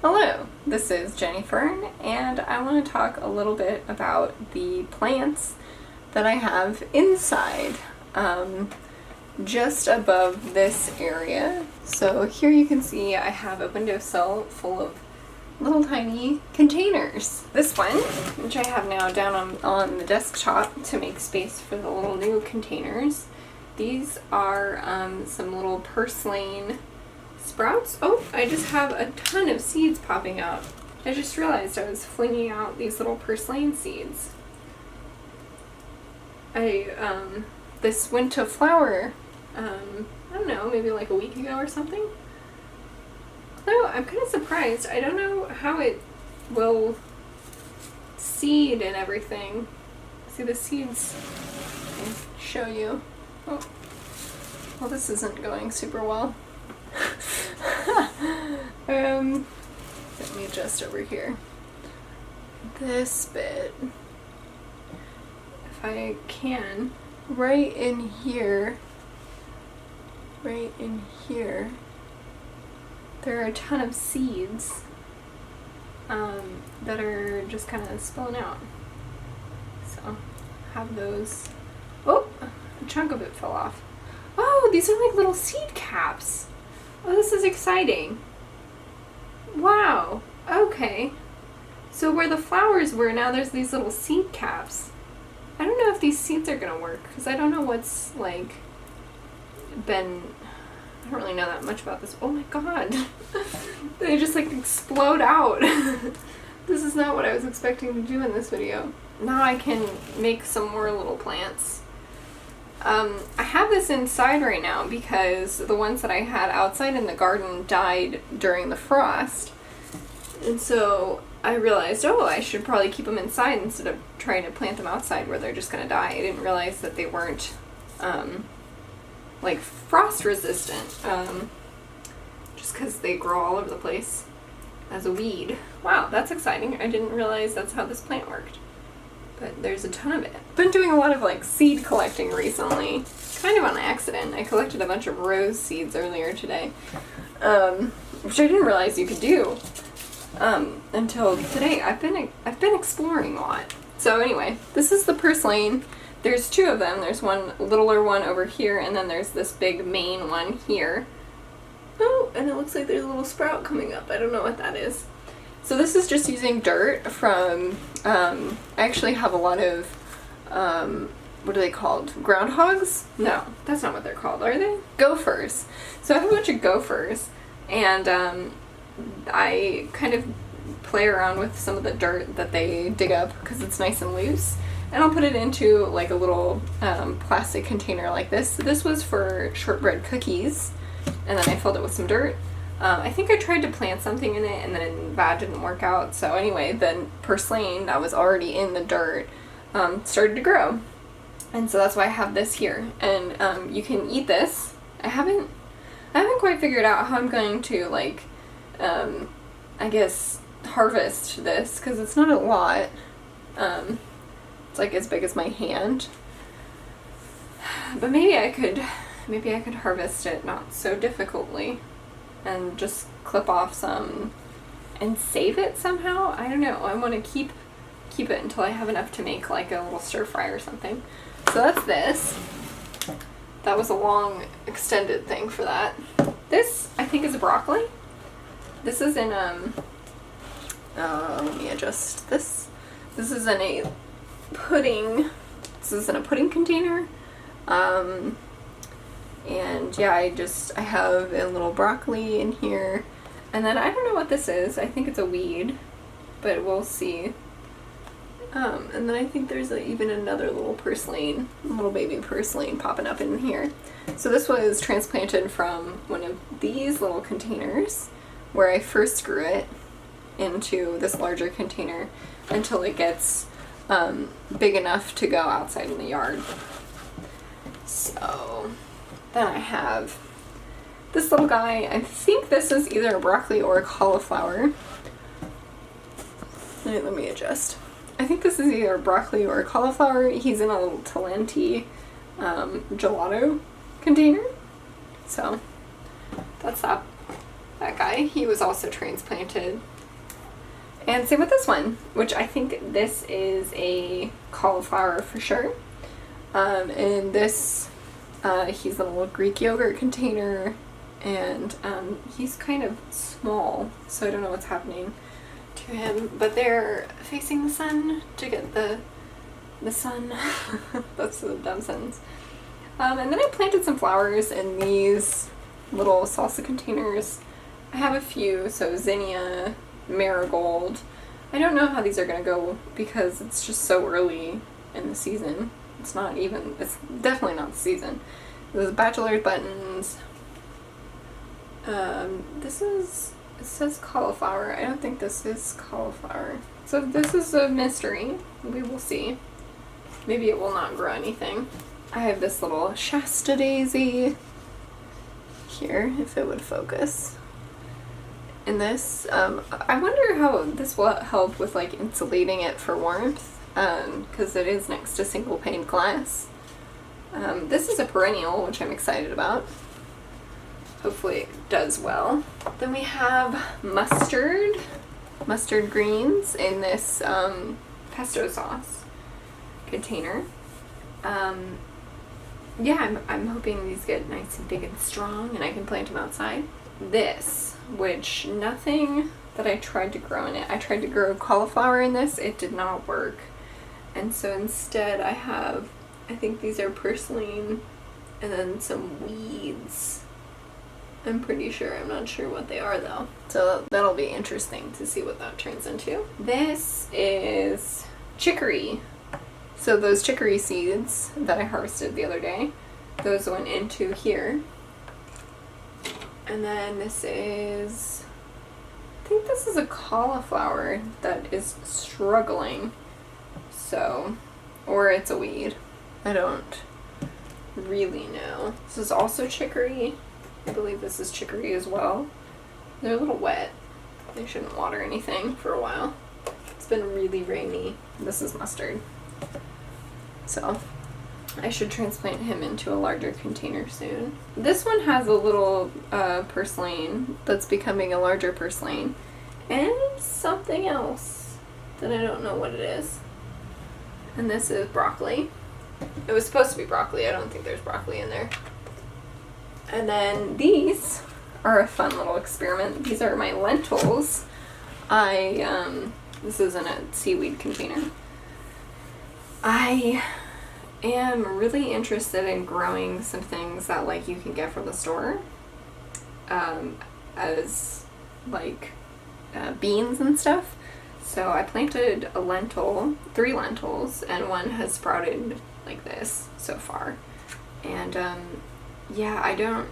Hello, this is Jenny Fern, and I want to talk a little bit about the plants that I have inside, just above this area. So here you can see I have a windowsill full of little tiny containers. This one, which I have now down on the desktop to make space for the little new containers. These are some little purslane sprouts. Oh, I just have a ton of seeds popping out. I just realized I was flinging out these little purslane seeds. This went to flower, I don't know, maybe like a week ago or something. Although I'm kind of surprised. I don't know how it will seed and everything. See the seeds? I'll show you. Oh, well, this isn't going super well. Let me adjust over here. This bit, if I can, right in here, there are a ton of seeds that are just kind of spilling out. So, have those. Oh, a chunk of it fell off. Oh, these are like little seed caps. Oh, this is exciting. Wow. Okay. So where the flowers were, now there's these little seed caps. I don't know if these seeds are gonna work, because I don't know what's, like, I don't really know that much about this. Oh my god. They just, like, explode out. This is not what I was expecting to do in this video. Now I can make some more little plants. I have this inside right now because the ones that I had outside in the garden died during the frost. And so I realized, oh, I should probably keep them inside instead of trying to plant them outside where they're just going to die. I didn't realize that they weren't, like, frost resistant, just because they grow all over the place as a weed. Wow, that's exciting. I didn't realize that's how this plant worked. But there's a ton of it. I've been doing a lot of like seed collecting recently, kind of on accident. I collected a bunch of rose seeds earlier today, which I didn't realize you could do until today. I've been exploring a lot. So anyway, this is the purslane. There's two of them. There's one littler one over here, and then there's this big main one here. Oh, and it looks like there's a little sprout coming up. I don't know what that is. So this is just using dirt from, I actually have a lot of, what are they called? Groundhogs? No, that's not what they're called, are they? Gophers. So I have a bunch of gophers, and I kind of play around with some of the dirt that they dig up because it's nice and loose. And I'll put it into like a little plastic container like this. This was for shortbread cookies, and then I filled it with some dirt. I think I tried to plant something in it and then that didn't work out. So anyway, then purslane that was already in the dirt started to grow. And so that's why I have this here. And you can eat this. I haven't quite figured out how I'm going to, like, I guess, harvest this, because it's not a lot. It's like as big as my hand. But maybe I could harvest it not so difficultly. And just clip off some and save it somehow. I don't know. I want to keep it until I have enough to make like a little stir fry or something. So that's this. That was a long extended thing for that. This I think is broccoli. This is in let me adjust this. This is in a pudding. This is in a pudding container. And yeah, I have a little broccoli in here. And then I don't know what this is. I think it's a weed, but we'll see. And then I think there's even another little purslane, little baby purslane popping up in here. So this was transplanted from one of these little containers where I first grew it into this larger container until it gets big enough to go outside in the yard. So then I have this little guy. I think this is either a broccoli or a cauliflower. Let me adjust. I think this is either broccoli or cauliflower. He's in a little Talenti gelato container. So that's that. that guy. He was also transplanted. And same with this one, which I think this is a cauliflower for sure. And this, he's a little Greek yogurt container, and he's kind of small, so I don't know what's happening to him. But they're facing the sun to get the sun. That's a dumb sentence. And then I planted some flowers in these little salsa containers. I have a few, so zinnia, marigold. I don't know how these are going to go because it's just so early in the season. It's definitely not the season. There's bachelor buttons. It says cauliflower. I don't think this is cauliflower. So this is a mystery. We will see. Maybe it will not grow anything. I have this little Shasta daisy here, if it would focus. And this, I wonder how this will help with like insulating it for warmth, because it is next to single pane glass. This is a perennial, which I'm excited about. Hopefully it does well. Then we have mustard greens in this pesto sauce container. Yeah, I'm hoping these get nice and big and strong and I can plant them outside. This, which nothing that I tried to grow in it. I tried to grow cauliflower in this, it did not work. And so instead I think these are purslane and then some weeds. I'm pretty sure, I'm not sure what they are though. So that'll be interesting to see what that turns into. This is chicory. So those chicory seeds that I harvested the other day, those went into here. And then this is, I think this is a cauliflower that is struggling. So, or it's a weed. I don't really know. This is also chicory. I believe this is chicory as well. They're a little wet. They shouldn't water anything for a while. It's been really rainy. This is mustard. So I should transplant him into a larger container soon. This one has a little purslane that's becoming a larger purslane. And something else that I don't know what it is. And this is broccoli. It was supposed to be broccoli. I don't think there's broccoli in there. And then these are a fun little experiment. These are my lentils. This is in a seaweed container. I am really interested in growing some things that like you can get from the store as like beans and stuff. So I planted a lentil, 3 lentils, and one has sprouted like this so far. And yeah, I don't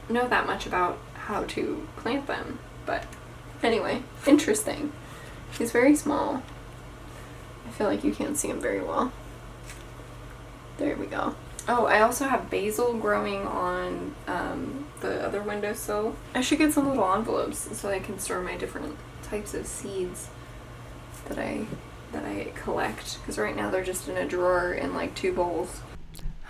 know that much about how to plant them, but anyway, interesting. He's very small. I feel like you can't see him very well. There we go. Oh, I also have basil growing on the other windowsill. I should get some little envelopes so I can store my different types of seeds that I collect, because right now they're just in a drawer in like 2 bowls.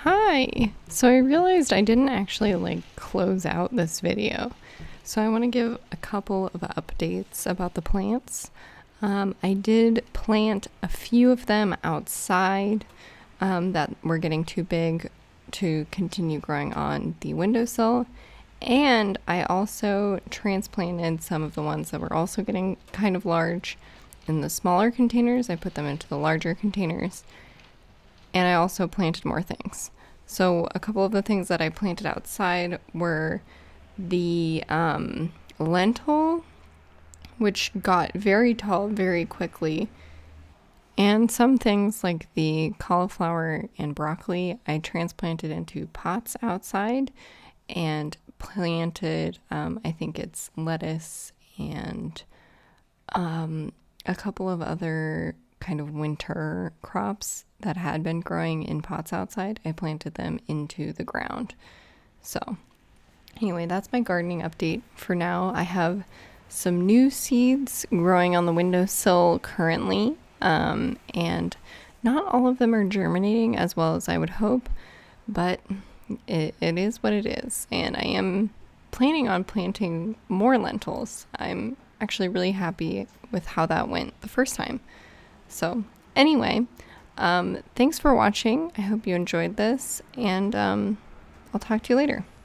Hi! So I realized I didn't actually like close out this video. So I want to give a couple of updates about the plants. I did plant a few of them outside that were getting too big to continue growing on the windowsill. And I also transplanted some of the ones that were also getting kind of large in the smaller containers. I put them into the larger containers. And I also planted more things. So a couple of the things that I planted outside were the lentil, which got very tall very quickly. And some things like the cauliflower and broccoli, I transplanted into pots outside and planted, I think it's lettuce and a couple of other kind of winter crops that had been growing in pots outside. I planted them into the ground. So anyway, that's my gardening update for now. I have some new seeds growing on the windowsill currently, and not all of them are germinating as well as I would hope, but it is what it is, and I am planning on planting more lentils. I'm actually really happy with how that went the first time. So anyway, thanks for watching. I hope you enjoyed this, and I'll talk to you later.